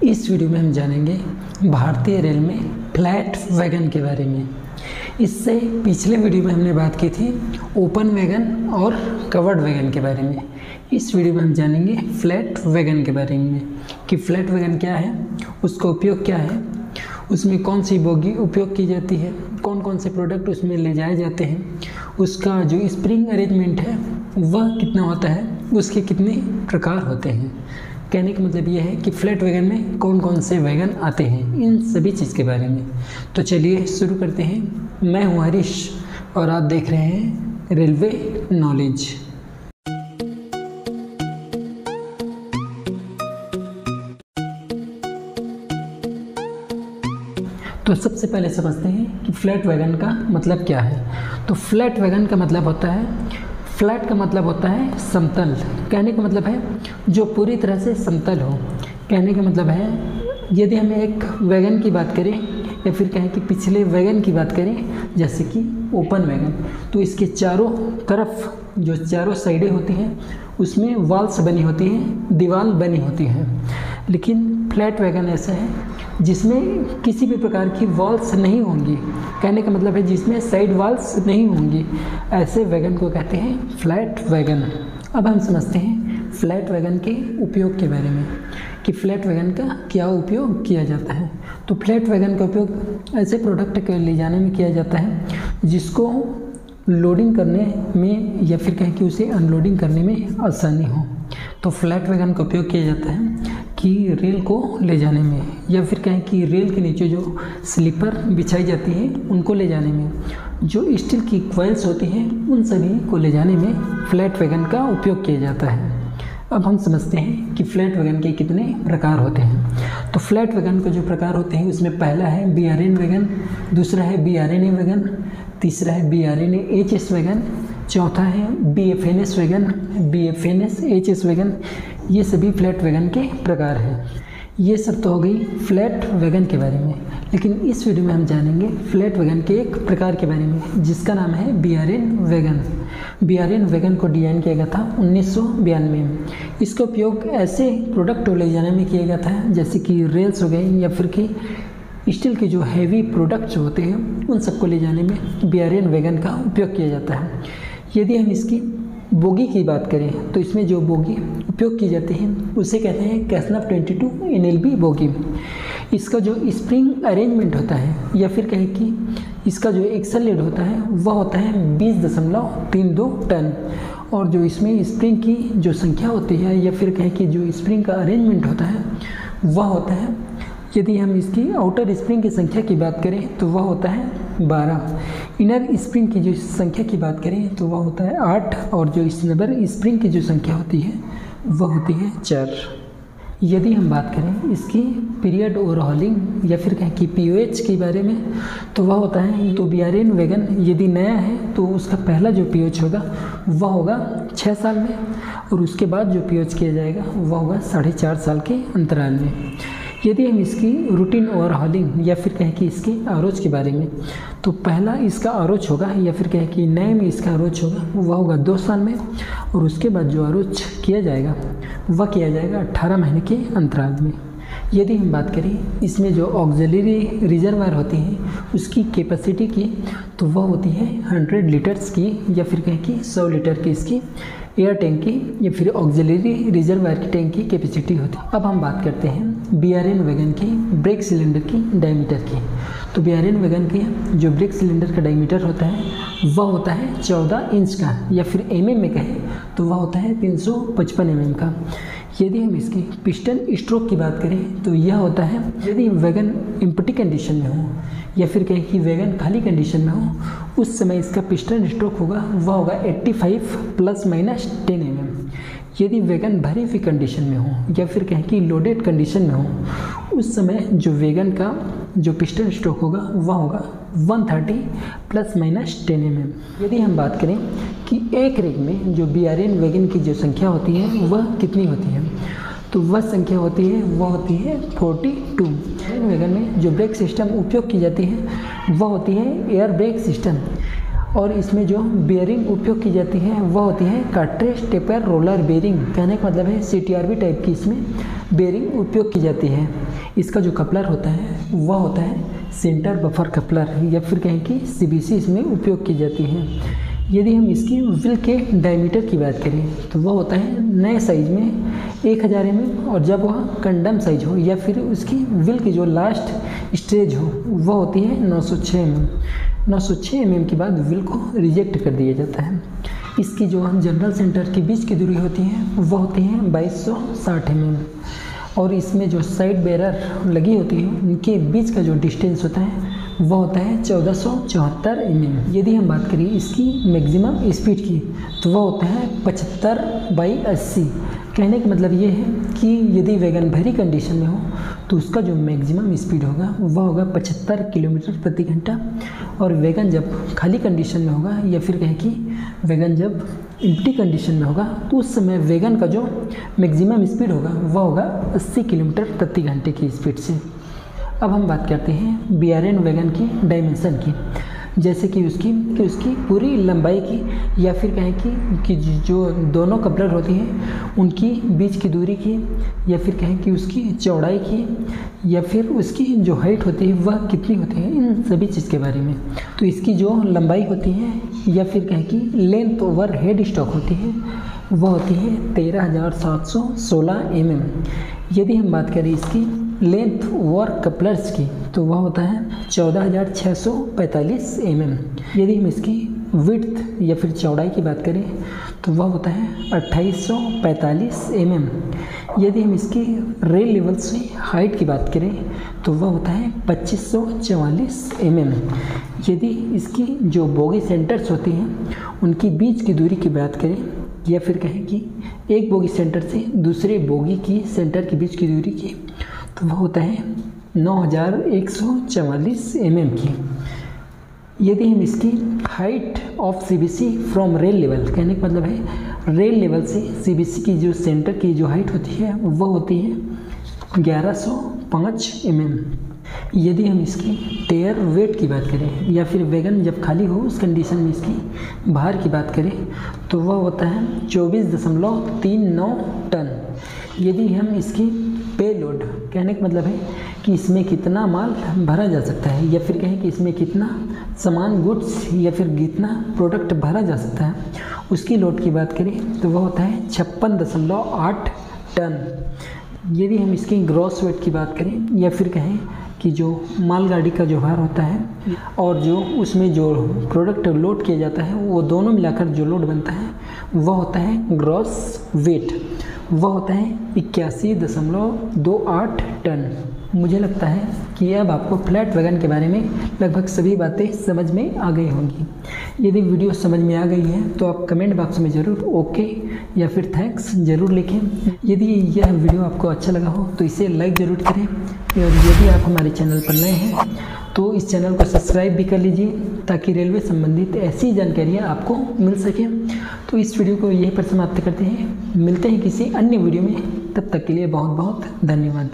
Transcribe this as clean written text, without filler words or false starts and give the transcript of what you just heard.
इस वीडियो में हम जानेंगे भारतीय रेल में फ्लैट वैगन के बारे में। इससे पिछले वीडियो में हमने बात की थी ओपन वैगन और कवर्ड वैगन के बारे में। इस वीडियो में हम जानेंगे फ्लैट वैगन के बारे में कि फ्लैट वैगन क्या है, उसका उपयोग क्या है, उसमें कौन सी बोगी उपयोग की जाती है, कौन कौन से प्रोडक्ट उसमें ले जाए जाते हैं, उसका जो स्प्रिंग अरेंजमेंट है वह कितना होता है, उसके कितने प्रकार होते हैं। कहने का मतलब यह है कि फ्लैट वैगन में कौन कौन से वैगन आते हैं, इन सभी चीज़ के बारे में। तो चलिए शुरू करते हैं। मैं हूँ हरीश और आप देख रहे हैं रेलवे नॉलेज। तो सबसे पहले समझते हैं कि फ्लैट वैगन का मतलब क्या है। तो फ्लैट वैगन का मतलब होता है, फ्लैट का मतलब होता है समतल। कहने का मतलब है जो पूरी तरह से समतल हो। कहने का मतलब है यदि हम एक वैगन की बात करें या फिर कहें कि पिछले वैगन की बात करें जैसे कि ओपन वैगन, तो इसके चारों तरफ जो चारों साइडें होती हैं उसमें वॉल्स बनी होती हैं, दीवार बनी होती हैं। लेकिन फ्लैट वैगन ऐसा है जिसमें किसी भी प्रकार की वॉल्स नहीं होंगी। कहने का मतलब है जिसमें साइड वॉल्स नहीं होंगी, ऐसे वैगन को कहते हैं फ्लैट वैगन। अब हम समझते हैं फ्लैट वैगन के उपयोग के बारे में कि फ्लैट वैगन का क्या उपयोग किया जाता है। तो फ्लैट वैगन का उपयोग ऐसे प्रोडक्ट के ले जाने में किया जाता है जिसको लोडिंग करने में या फिर कहें कि उसे अनलोडिंग करने में आसानी हो। तो फ्लैट वैगन का उपयोग किया जाता है कि रेल को ले जाने में, या फिर कहें कि रेल के नीचे जो स्लीपर बिछाई जाती है उनको ले जाने में, जो स्टील की कॉइल्स होती हैं उन सभी को ले जाने में फ्लैट वैगन का उपयोग किया जाता है। अब हम समझते हैं कि फ्लैट वैगन के कितने प्रकार होते हैं। तो फ्लैट वैगन के जो प्रकार होते हैं उसमें पहला है BRN वैगन, दूसरा है BRNA वैगन, तीसरा है BRNA-HS वैगन, चौथा है BFNS वैगन, BFNS-HS वैगन। ये सभी फ्लैट वैगन के प्रकार हैं। ये सब तो हो गई फ्लैट वैगन के बारे में। लेकिन इस वीडियो में हम जानेंगे फ्लैट वैगन के एक प्रकार के बारे में जिसका नाम है BRN वैगन। BRN वैगन को डिज़ाइन किया गया था 1992 में। इसका उपयोग ऐसे प्रोडक्ट ले जाने में किया गया था जैसे कि रेल्स हो गए या फिर कि स्टील के जो हैवी प्रोडक्ट्स होते हैं उन सबको ले जाने में BRN वैगन का उपयोग किया जाता है। यदि हम इसकी बोगी की बात करें तो इसमें जो बोगी उपयोग की जाती है उसे कहते हैं कैसनव 22 NLB बोगी। इसका जो स्प्रिंग अरेंजमेंट होता है या फिर कहें कि इसका जो एक्सल लीड होता है वह होता है 20.32 टन, और जो इसमें स्प्रिंग की जो संख्या होती है या फिर कहें कि जो स्प्रिंग का अरेंजमेंट होता है वह होता है, यदि हम इसकी आउटर स्प्रिंग की संख्या की बात करें तो वह होता है 12, इनर स्प्रिंग की जो संख्या की बात करें तो वह होता है 8, और जो इनर स्प्रिंग की जो संख्या होती है वह होती है 4। यदि हम बात करें इसकी पीरियड ओवरहॉलिंग या फिर कहें कि POH के बारे में तो वह होता है, तो BRN वैगन यदि नया है तो उसका पहला जो POH होगा वह होगा 6 साल में, और उसके बाद जो POH किया जाएगा वह होगा 4.5 साल के अंतराल में। यदि हम इसकी रूटीन ओवरहॉलिंग या फिर कहें कि इसके आरोच के बारे में, तो पहला इसका आरोच होगा या फिर कहें कि नए में इसका आरोच होगा वह होगा 2 साल में, और उसके बाद जो आरोच किया जाएगा वह किया जाएगा 18 महीने के अंतराल में। यदि हम बात करें इसमें जो ऑक्सिलरी रिजर्वायर होती है उसकी कैपेसिटी की, तो वह होती है 100 लीटर्स की या फिर कहें कि 100 लीटर की इसकी एयर टैंक की या फिर ऑक्सिलरी रिजर्वायर की टैंक की कैपेसिटी होती है। अब हम बात करते हैं BRN वैगन की ब्रेक सिलेंडर की डायमीटर की। तो BRN वैगन की जो ब्रेक सिलेंडर का डायमीटर होता है वह होता है 14 इंच का, या फिर mm में कहें तो वह होता है 355 mm का। यदि हम इसकी पिस्टन स्ट्रोक की बात करें तो यह होता है, यदि वैगन एम्प्टी कंडीशन में हो या फिर कहें कि वैगन खाली कंडीशन में हो उस समय इसका पिस्टन स्ट्रोक होगा वह होगा 85 ± 10 mm। यदि वैगन भरी हुई कंडीशन में हो या फिर कहें कि लोडेड कंडीशन में हो उस समय जो वैगन का जो पिस्टन स्ट्रोक होगा वह होगा 130 ± 10 mm। यदि हम बात करें कि एक रेक में जो BRN वैगन की जो संख्या होती है वह कितनी होती है, तो वह संख्या होती है वह होती है 42। वैगन में जो ब्रेक सिस्टम उपयोग की जाती है वह होती है एयर ब्रेक सिस्टम। और इसमें जो बेयरिंग उपयोग की जाती है वह होती है कार्ट्रिज टेपर रोलर बेयरिंग। कहने का मतलब है CTRB टाइप की इसमें बेयरिंग उपयोग की जाती है। इसका जो कपलर होता है वह होता है सेंटर बफर कपलर, या फिर कहें कि CBC इसमें उपयोग की जाती है। यदि हम इसकी व्हील के डायमीटर की बात करें तो वह होता है नए साइज में 1000 mm, और जब वह कंडम साइज हो या फिर उसकी व्हील की जो लास्ट स्टेज हो वह होती है 906 mm। 906 mm के बाद व्हील को रिजेक्ट कर दिया जाता है। इसकी जो जनरल सेंटर के बीच की दूरी होती है वह होती है 2260 mm, और इसमें जो साइड बैरर लगी होती है उनके बीच का जो डिस्टेंस होता है वह होता है 1474 mm। यदि हम बात करें इसकी मैक्सिमम स्पीड की तो वह होता है 75/80। कहने का मतलब ये है कि यदि वैगन भरी कंडीशन में हो तो उसका जो मैक्सिमम स्पीड होगा वह होगा 75 किलोमीटर प्रति घंटा, और वैगन जब खाली कंडीशन में होगा या फिर कहें कि वैगन जब एम्प्टी कंडीशन में होगा तो उस समय वैगन का जो मैक्सिमम स्पीड होगा वह होगा 80 किलोमीटर प्रति घंटे की स्पीड से। अब हम बात करते हैं BRN वैगन की डायमेंशन की, जैसे कि उसकी पूरी लंबाई की, या फिर कहें कि जो दोनों कपलर होती हैं उनकी बीच की दूरी की, या फिर कहें कि उसकी चौड़ाई की, या फिर उसकी जो हाइट होती है वह कितनी होती है, इन सभी चीज़ के बारे में। तो इसकी जो लंबाई होती है या फिर कहें कि लेंथ ओवर हेड स्टॉक होती है वह होती है 13,716 mm। यदि हम बात करें इसकी लेंथ ओवर कपलर्स की तो वह होता है 14,645 mm। यदि हम इसकी विड्थ या फिर चौड़ाई की बात करें तो वह होता है 2845 mm। यदि हम इसकी रेल लेवल से हाइट की बात करें तो वह होता है 2544 mm। यदि इसकी जो बोगी सेंटर्स होती हैं उनकी बीच की दूरी की बात करें, या फिर कहें कि एक बोगी सेंटर से दूसरे बोगी की सेंटर के बीच की दूरी की, तो वह होता है 9144 mm की। यदि हम इसकी height of CBC from rail level, कहने का मतलब है रेल लेवल से CBC की जो सेंटर की जो हाइट होती है वह होती है 1105 mm। यदि हम इसकी टेयर वेट की बात करें या फिर वैगन जब खाली हो उस कंडीशन में इसकी भार की बात करें तो वह होता है 24.39 टन। यदि हम इसकी पे लोड, कहने का मतलब है कि इसमें कितना माल भरा जा सकता है, या फिर कहें कि इसमें कितना सामान गुड्स या फिर कितना प्रोडक्ट भरा जा सकता है, उसकी लोड की बात करें तो वह होता है 56.8 टन। यदि हम इसकी ग्रॉस वेट की बात करें या फिर कहें कि जो मालगाड़ी का जो भार होता है और जो उसमें जो प्रोडक्ट लोड किया जाता है वो दोनों मिलाकर जो लोड बनता है वह होता है ग्रॉस वेट, वह होता है 81.28 टन। मुझे लगता है कि अब आपको फ्लैट वैगन के बारे में लगभग सभी बातें समझ में आ गई होंगी। यदि वीडियो समझ में आ गई है तो आप कमेंट बॉक्स में ज़रूर ओके या फिर थैंक्स ज़रूर लिखें। यदि यह वीडियो आपको अच्छा लगा हो तो इसे लाइक ज़रूर करें, और यदि आप हमारे चैनल पर नए हैं तो इस चैनल को सब्सक्राइब भी कर लीजिए ताकि रेलवे संबंधित ऐसी जानकारियाँ आपको मिल सकें। तो इस वीडियो को यहीं पर समाप्त करते हैं, मिलते हैं किसी अन्य वीडियो में, तब तक के लिए बहुत बहुत धन्यवाद।